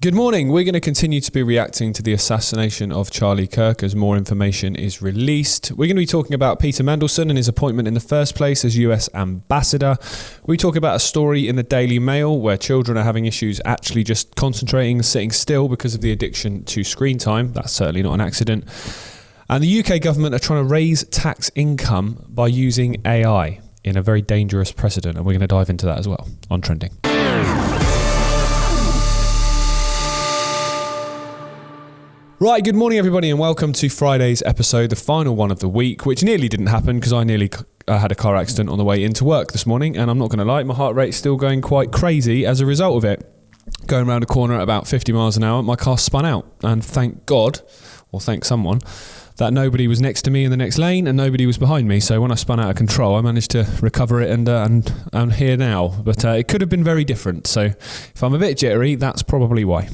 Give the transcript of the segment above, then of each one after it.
Good morning. We're going to continue to be reacting to the assassination of Charlie Kirk as more information is released. We're going to be talking about Peter Mandelson and his appointment in the first place as US ambassador. We talk about a story in the Daily Mail where children are having issues actually just concentrating and sitting still because of the addiction to screen time. That's certainly not an accident. And the UK government are trying to raise tax income by using AI in a very dangerous precedent. And we're going to dive into that as well on Trending. Right, good morning everybody and welcome to Friday's episode, the final one of the week, which nearly didn't happen because I nearly had a car accident on the way into work this morning, and I'm not going to lie, my heart rate's still going quite crazy as a result of it. Going around a corner at about 50 miles an hour, my car spun out, and thank God, or thank someone, that nobody was next to me in the next lane and nobody was behind me. So when I spun out of control, I managed to recover it and I'm here now. But it could have been very different. So if I'm a bit jittery, that's probably why.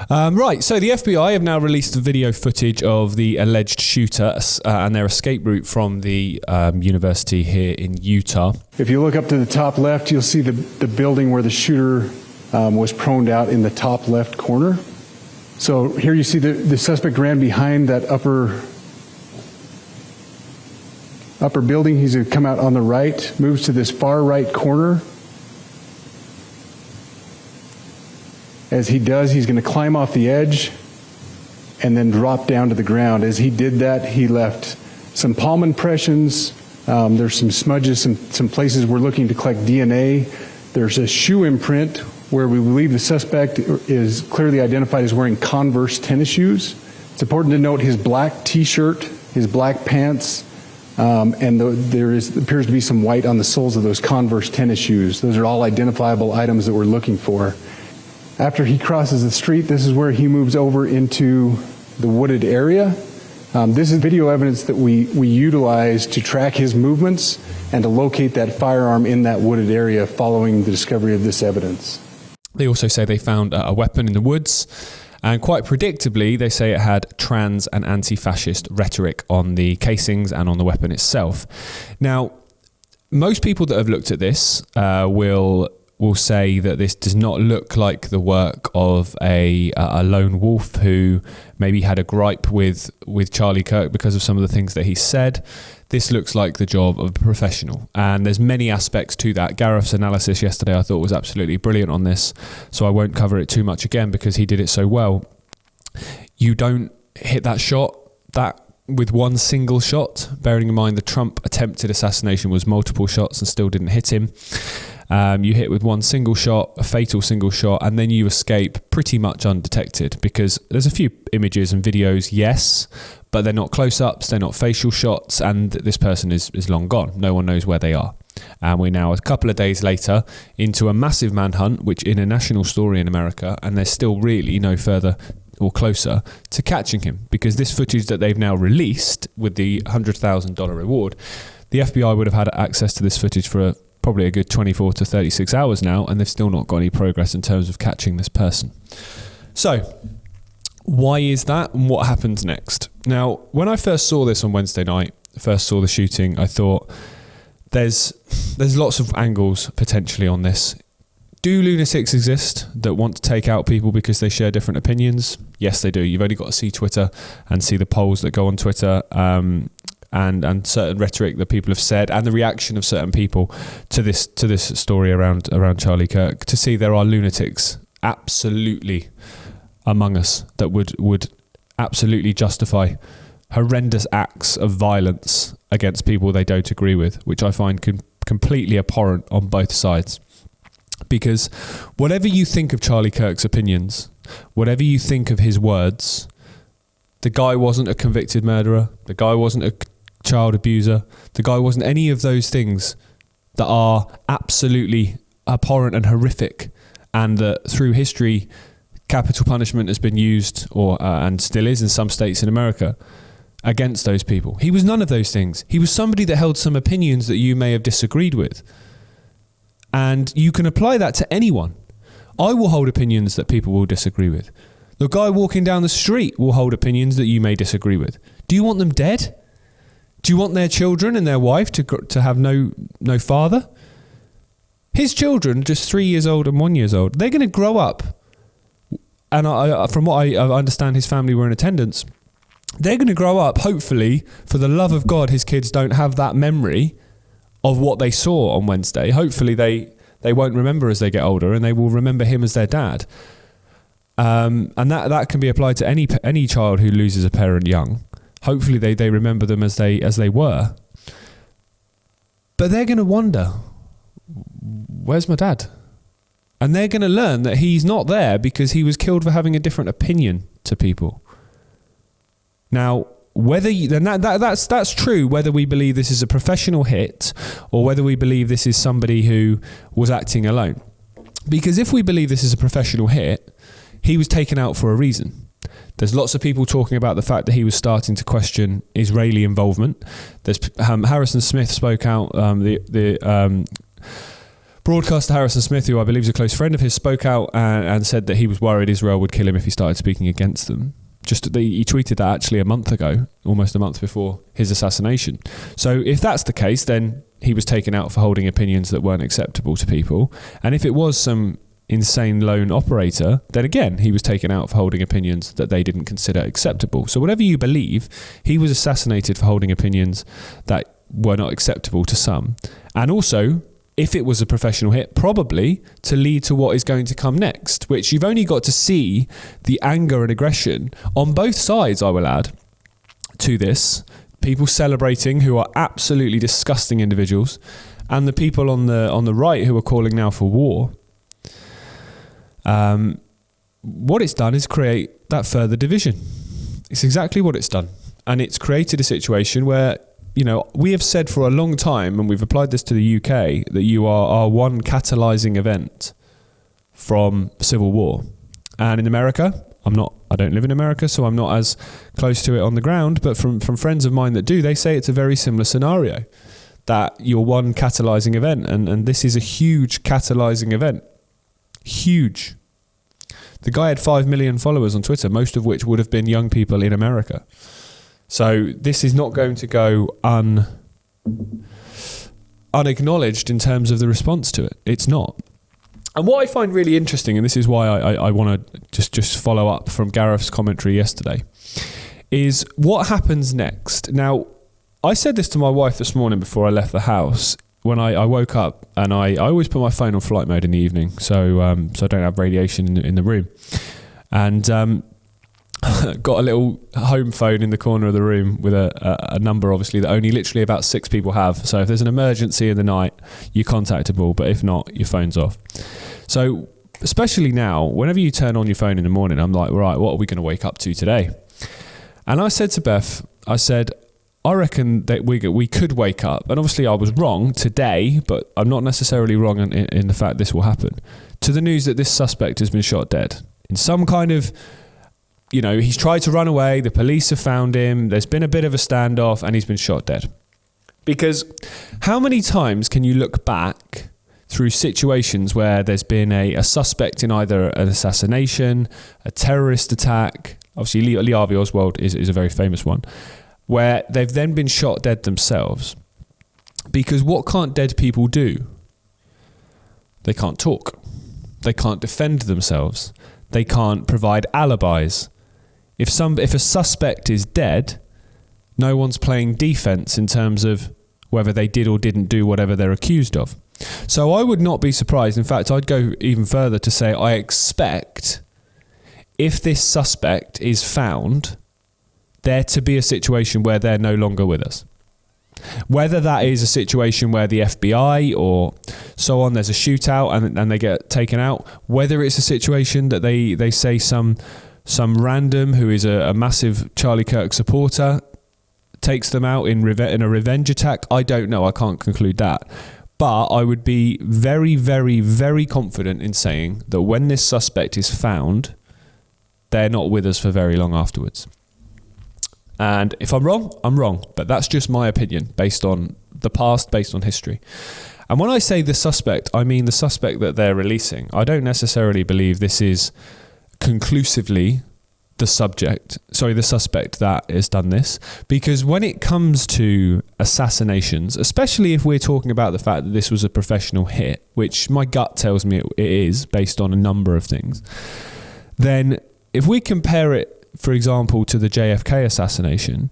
Right, so the FBI have now released video footage of the alleged shooter and their escape route from the university here in Utah. If you look up to the top left, you'll see the building where the shooter was proned out in the top left corner. So here you see the suspect ran behind that upper building. He's going to come out on the right, moves to this far right corner. As he does, he's going to climb off the edge and then drop down to the ground. As he did that, he left some palm impressions. There's some smudges, some places we're looking to collect DNA. There's a shoe imprint where we believe the suspect is clearly identified as wearing Converse tennis shoes. It's important to note his black T-shirt, his black pants, and there appears to be some white on the soles of those Converse tennis shoes. Those are all identifiable items that we're looking for. After he crosses the street, this is where he moves over into the wooded area. This is video evidence that we utilize to track his movements and to locate that firearm in that wooded area following the discovery of this evidence. They also say they found a weapon in the woods, and quite predictably, they say it had trans and anti-fascist rhetoric on the casings and on the weapon itself. Now, most people that have looked at this will say that this does not look like the work of a lone wolf who maybe had a gripe with Charlie Kirk because of some of the things that he said. This looks like the job of a professional, and there's many aspects to that. Gareth's analysis yesterday I thought was absolutely brilliant on this, so I won't cover it too much again because he did it so well. You don't hit that shot with one single shot, bearing in mind the Trump attempted assassination was multiple shots and still didn't hit him. You hit with one single shot, a fatal single shot, and then you escape pretty much undetected because there's a few images and videos, yes, but they're not close-ups, they're not facial shots, and this person is long gone. No one knows where they are. And we're now a couple of days later into a massive manhunt, which in a national story in America, and there's still really no further or closer to catching him because this footage that they've now released with the $100,000 reward, the FBI would have had access to this footage for probably a good 24 to 36 hours now, and they've still not got any progress in terms of catching this person. So, why is that and what happens next? Now, when I first saw this on Wednesday night, first saw the shooting, I thought there's lots of angles potentially on this. Do lunatics exist that want to take out people because they share different opinions? Yes, they do. You've only got to see Twitter and see the polls that go on Twitter, and certain rhetoric that people have said and the reaction of certain people to this story around Charlie Kirk to see there are lunatics absolutely among us that would absolutely justify horrendous acts of violence against people they don't agree with, which I find completely abhorrent on both sides. Because whatever you think of Charlie Kirk's opinions, whatever you think of his words, the guy wasn't a convicted murderer, the guy wasn't a child abuser, the guy wasn't any of those things that are absolutely abhorrent and horrific, and that through history capital punishment has been used and still is in some states in America against those people. He was none of those things. He was somebody that held some opinions that you may have disagreed with, and you can apply that to anyone. I will hold opinions that people will disagree with. The guy walking down the street will hold opinions that you may disagree with. Do you want them dead? Do you want their children and their wife to have no father? His children, just 3 years old and 1 year old, they're going to grow up and from what I understand, his family were in attendance. They're going to grow up, hopefully, for the love of God, his kids don't have that memory of what they saw on Wednesday. Hopefully they won't remember as they get older, and they will remember him as their dad. And that can be applied to any child who loses a parent young. Hopefully they remember them as they were. But they're going to wonder, where's my dad? And they're going to learn that he's not there because he was killed for having a different opinion to people. Now, that's true whether we believe this is a professional hit or whether we believe this is somebody who was acting alone. Because if we believe this is a professional hit, he was taken out for a reason. There's lots of people talking about the fact that he was starting to question Israeli involvement. There's Harrison Smith spoke out, the broadcaster Harrison Smith, who I believe is a close friend of his, spoke out and said that he was worried Israel would kill him if he started speaking against them. He tweeted that actually a month ago, almost a month before his assassination. So if that's the case, then he was taken out for holding opinions that weren't acceptable to people. And if it was some insane lone operator, then again, he was taken out for holding opinions that they didn't consider acceptable. So whatever you believe, he was assassinated for holding opinions that were not acceptable to some. And also, if it was a professional hit, probably to lead to what is going to come next, which you've only got to see the anger and aggression on both sides, I will add, to this. People celebrating who are absolutely disgusting individuals, and the people on the right who are calling now for war. What it's done is create that further division. It's exactly what it's done. And it's created a situation where, we have said for a long time, and we've applied this to the UK, that you are one catalysing event from civil war. And in America, I don't live in America, so I'm not as close to it on the ground, but from friends of mine that do, they say it's a very similar scenario, that you're one catalysing event, and this is a huge catalysing event. Huge. The guy had 5 million followers on Twitter, most of which would have been young people in America. So this is not going to go unacknowledged in terms of the response to it. It's not. And what I find really interesting, and this is why I want to just follow up from Gareth's commentary yesterday, is what happens next. Now, I said this to my wife this morning before I left the house. When I woke up, and I always put my phone on flight mode in the evening, so I don't have radiation in the room. And got a little home phone in the corner of the room with a number, obviously, that only literally about 6 people have. So if there's an emergency in the night, you're contactable, but if not, your phone's off. So especially now, whenever you turn on your phone in the morning, I'm like, right, what are we going to wake up to today? And I said to Beth, I reckon that we could wake up, and obviously I was wrong today, but I'm not necessarily wrong in the fact this will happen, to the news that this suspect has been shot dead. In some kind of, he's tried to run away, the police have found him, there's been a bit of a standoff, and he's been shot dead. Because how many times can you look back through situations where there's been a suspect in either an assassination, a terrorist attack, obviously Lee Harvey Oswald is a very famous one, where they've then been shot dead themselves. Because what can't dead people do? They can't talk. They can't defend themselves. They can't provide alibis. If a suspect is dead, no one's playing defense in terms of whether they did or didn't do whatever they're accused of. So I would not be surprised. In fact, I'd go even further to say I expect, if this suspect is found, there to be a situation where they're no longer with us. Whether that is a situation where the FBI or so on, there's a shootout and they get taken out, whether it's a situation that they say some random who is a massive Charlie Kirk supporter takes them out in a revenge attack, I don't know, I can't conclude that. But I would be very, very, very confident in saying that when this suspect is found, they're not with us for very long afterwards. And if I'm wrong, I'm wrong. But that's just my opinion based on the past, based on history. And when I say the suspect, I mean the suspect that they're releasing. I don't necessarily believe this is conclusively the suspect that has done this. Because when it comes to assassinations, especially if we're talking about the fact that this was a professional hit, which my gut tells me it is based on a number of things, then if we compare it, for example, to the JFK assassination,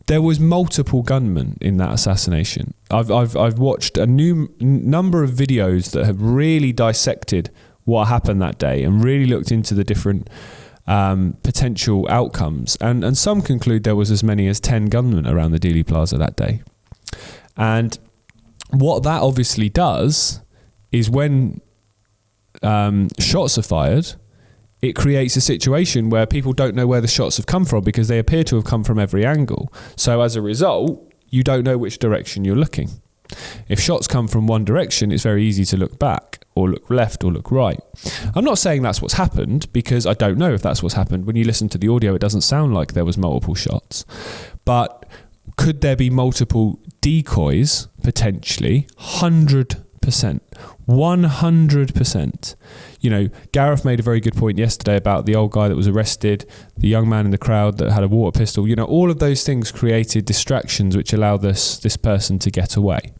there was multiple gunmen in that assassination. I've watched a number of videos that have really dissected what happened that day and really looked into the different potential outcomes. And some conclude there was as many as 10 gunmen around the Dealey Plaza that day. And what that obviously does is when shots are fired, it creates a situation where people don't know where the shots have come from because they appear to have come from every angle. So as a result, you don't know which direction you're looking. If shots come from one direction, it's very easy to look back or look left or look right. I'm not saying that's what's happened because I don't know if that's what's happened. When you listen to the audio, it doesn't sound like there was multiple shots. But could there be multiple decoys? Potentially. 100%. 100%. You know, Gareth made a very good point yesterday about the old guy that was arrested, the young man in the crowd that had a water pistol. You know, all of those things created distractions which allow this person to get away.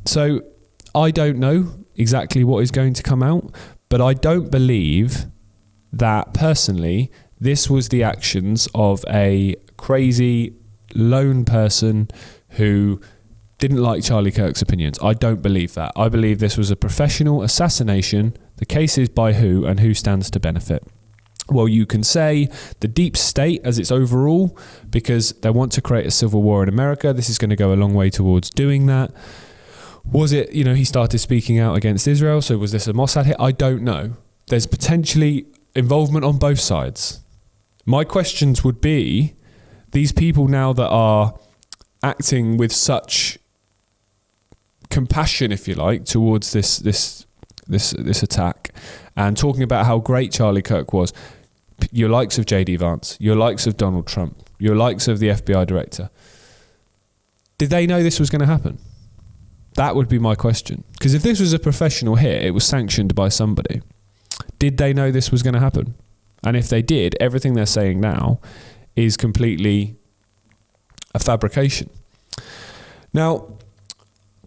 So I don't know exactly what is going to come out, but I don't believe that personally this was the actions of a crazy lone person who didn't like Charlie Kirk's opinions. I don't believe that. I believe this was a professional assassination. The case is by who and who stands to benefit. Well, you can say the deep state as its overall, because they want to create a civil war in America. This is going to go a long way towards doing that. Was it, you know, he started speaking out against Israel, so was this a Mossad hit? I don't know. There's potentially involvement on both sides. My questions would be, these people now that are acting with such compassion, if you like, towards this attack, and talking about how great Charlie Kirk was, your likes of JD Vance, your likes of Donald Trump, your likes of the FBI director, did they know this was going to happen? That would be my question. Because if this was a professional hit, it was sanctioned by somebody. Did they know this was going to happen? And if they did, everything they're saying now is completely a fabrication. Now,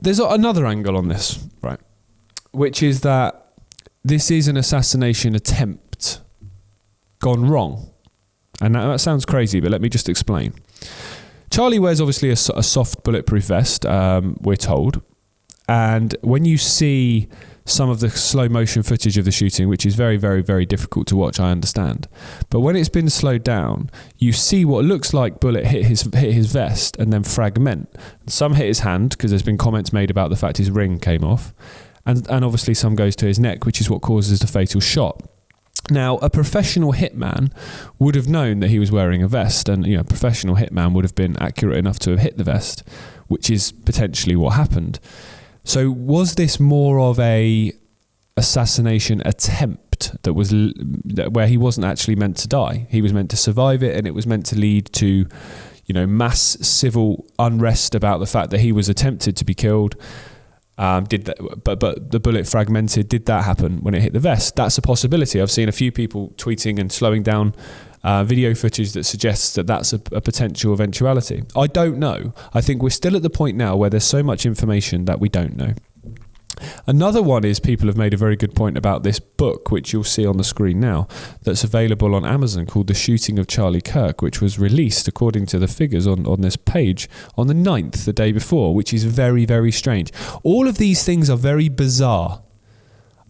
there's another angle on this, right? Which is that this is an assassination attempt gone wrong. And that sounds crazy, but let me just explain. Charlie wears obviously a soft bulletproof vest, we're told. And when you see some of the slow motion footage of the shooting, which is very, very, very difficult to watch, I understand. But when it's been slowed down, you see what looks like bullet hit his vest and then fragment. Some hit his hand, because there's been comments made about the fact his ring came off. And obviously some goes to his neck, which is what causes the fatal shot. Now, a professional hitman would have known that he was wearing a vest, and a professional hitman would have been accurate enough to have hit the vest, which is potentially what happened. So was this more of a assassination attempt that was where he wasn't actually meant to die? He was meant to survive it, and it was meant to lead to, mass civil unrest about the fact that he was attempted to be killed. But the bullet fragmented. Did that happen when it hit the vest? That's a possibility. I've seen a few people tweeting and slowing down video footage that suggests that that's a potential eventuality. I don't know. I think we're still at the point now where there's so much information that we don't know. Another one is, people have made a very good point about this book, which you'll see on the screen now, that's available on Amazon, called The Shooting of Charlie Kirk, which was released, according to the figures on this page, on the 9th, the day before, which is very, very strange. All of these things are very bizarre.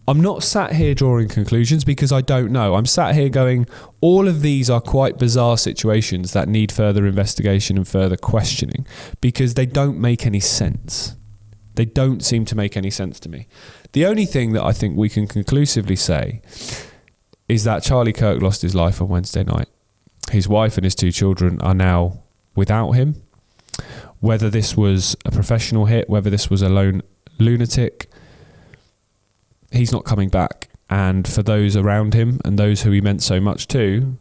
I'm not sat here drawing conclusions because I don't know. I'm sat here going, all of these are quite bizarre situations that need further investigation and further questioning, because they don't make any sense. They don't seem to make any sense to me. The only thing that I think we can conclusively say is that Charlie Kirk lost his life on Wednesday night. His wife and his 2 children are now without him. Whether this was a professional hit, whether this was a lone lunatic, he's not coming back. And for those around him and those who he meant so much to,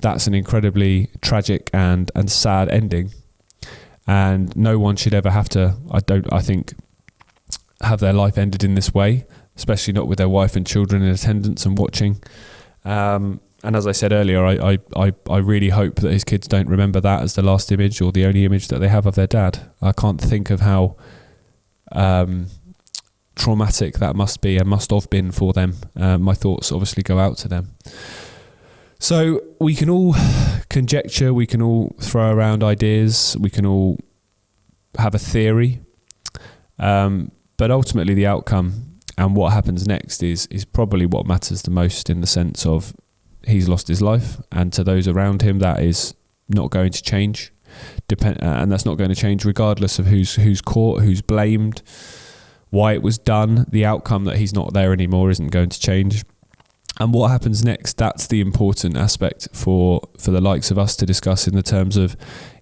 that's an incredibly tragic and sad ending. And no one should ever have to, I think, have their life ended in this way, especially not with their wife and children in attendance and watching. And as I said earlier, I really hope that his kids don't remember that as the last image or the only image that they have of their dad. I can't think of how traumatic that must be and must have been for them. My thoughts obviously go out to them. So we can all conjecture, we can all throw around ideas, we can all have a theory, but ultimately the outcome and what happens next is probably what matters the most, in the sense of he's lost his life, and to those around him that is not going to change, and that's not going to change regardless of who's caught, who's blamed, why it was done. The outcome that he's not there anymore isn't going to change. And what happens next, that's the important aspect for the likes of us to discuss, in the terms of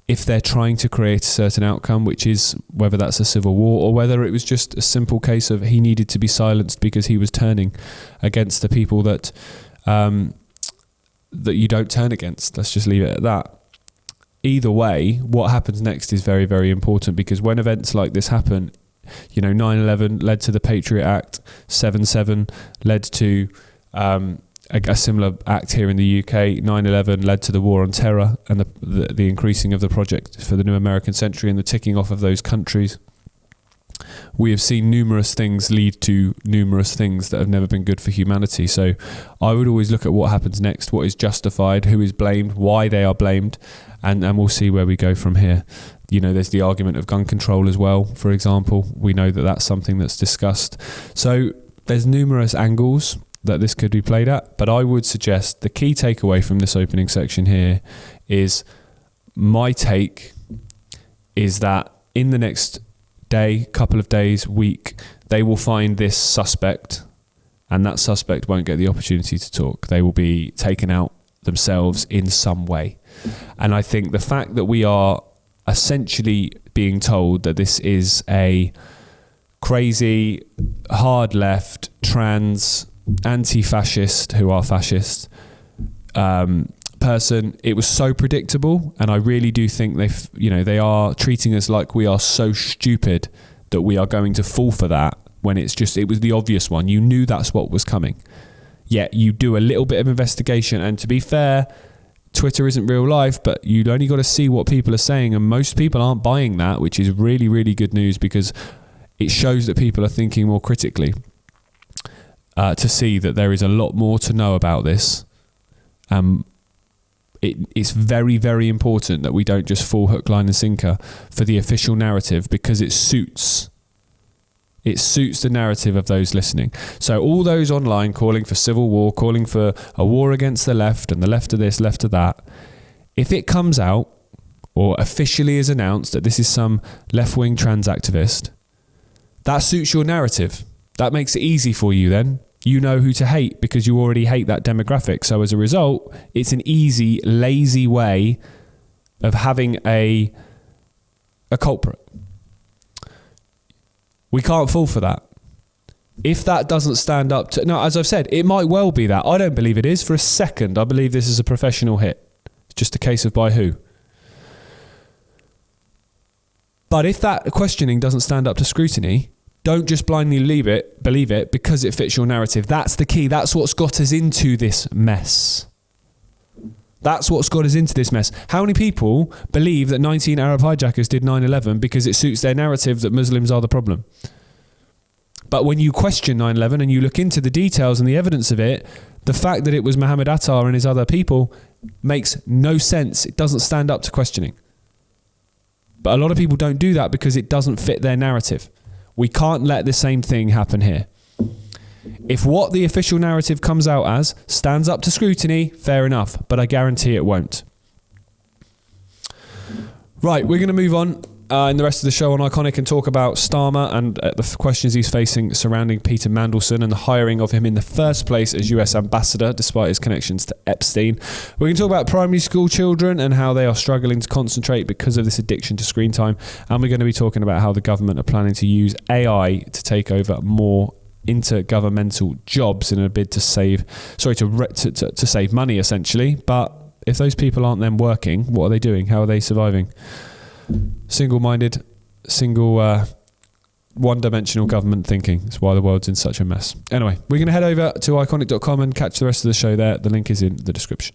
if they're trying to create a certain outcome, which is whether that's a civil war or whether it was just a simple case of he needed to be silenced because he was turning against the people that you don't turn against. Let's just leave it at that. Either way, what happens next is very, very important, because when events like this happen, 9/11 led to the Patriot Act, 7/7 led to a similar act here in the UK. 9/11 led to the war on terror and the increasing of the project for the new American century and the ticking off of those countries. We have seen numerous things lead to numerous things that have never been good for humanity. So I would always look at what happens next, what is justified, who is blamed, why they are blamed, and we'll see where we go from here. There's the argument of gun control as well, for example. We know that that's something that's discussed. So there's numerous angles that this could be played at, but I would suggest the key takeaway from this opening section here is, my take is that in the next day, couple of days, week, they will find this suspect, and that suspect won't get the opportunity to talk. They will be taken out themselves in some way. And I think the fact that we are essentially being told that this is a crazy, hard left, trans, anti-fascist, who are fascist, person, it was so predictable, and I really do think they are treating us like we are so stupid that we are going to fall for that, when it was the obvious one. You knew that's what was coming. Yet you do a little bit of investigation, and to be fair, Twitter isn't real life, but you've only got to see what people are saying, and most people aren't buying that, which is really, really good news, because it shows that people are thinking more critically. To see that there is a lot more to know about this. It's very, very important that we don't just fall hook, line and sinker for the official narrative, because it suits the narrative of those listening. So all those online calling for civil war, calling for a war against the left and the left of this, left of that, if it comes out or officially is announced that this is some left-wing trans activist, that suits your narrative. That makes it easy for you then. You know who to hate because you already hate that demographic. So as a result, it's an easy, lazy way of having a culprit. We can't fall for that. If that doesn't stand up to... No, as I've said, it might well be that. I don't believe it is for a second. I believe this is a professional hit. It's just a case of by who. But if that questioning doesn't stand up to scrutiny, don't just blindly believe it because it fits your narrative. That's the key. That's what's got us into this mess. That's what's got us into this mess. How many people believe that 19 Arab hijackers did 9/11 because it suits their narrative that Muslims are the problem? But when you question 9/11 and you look into the details and the evidence of it, the fact that it was Mohammed Attar and his other people makes no sense. It doesn't stand up to questioning. But a lot of people don't do that because it doesn't fit their narrative. We can't let the same thing happen here. If what the official narrative comes out as stands up to scrutiny, fair enough, but I guarantee it won't. Right, we're going to move on in the rest of the show on Iconic and talk about Starmer and the questions he's facing surrounding Peter Mandelson and the hiring of him in the first place as US ambassador, despite his connections to Epstein. We're going to talk about primary school children and how they are struggling to concentrate because of this addiction to screen time. And we're going to be talking about how the government are planning to use AI to take over more intergovernmental jobs in a bid to save money, essentially. But if those people aren't then working, what are they doing? How are they surviving? Single-minded, one-dimensional government thinking. That's why the world's in such a mess. Anyway, we're going to head over to iconic.com and catch the rest of the show there. The link is in the description.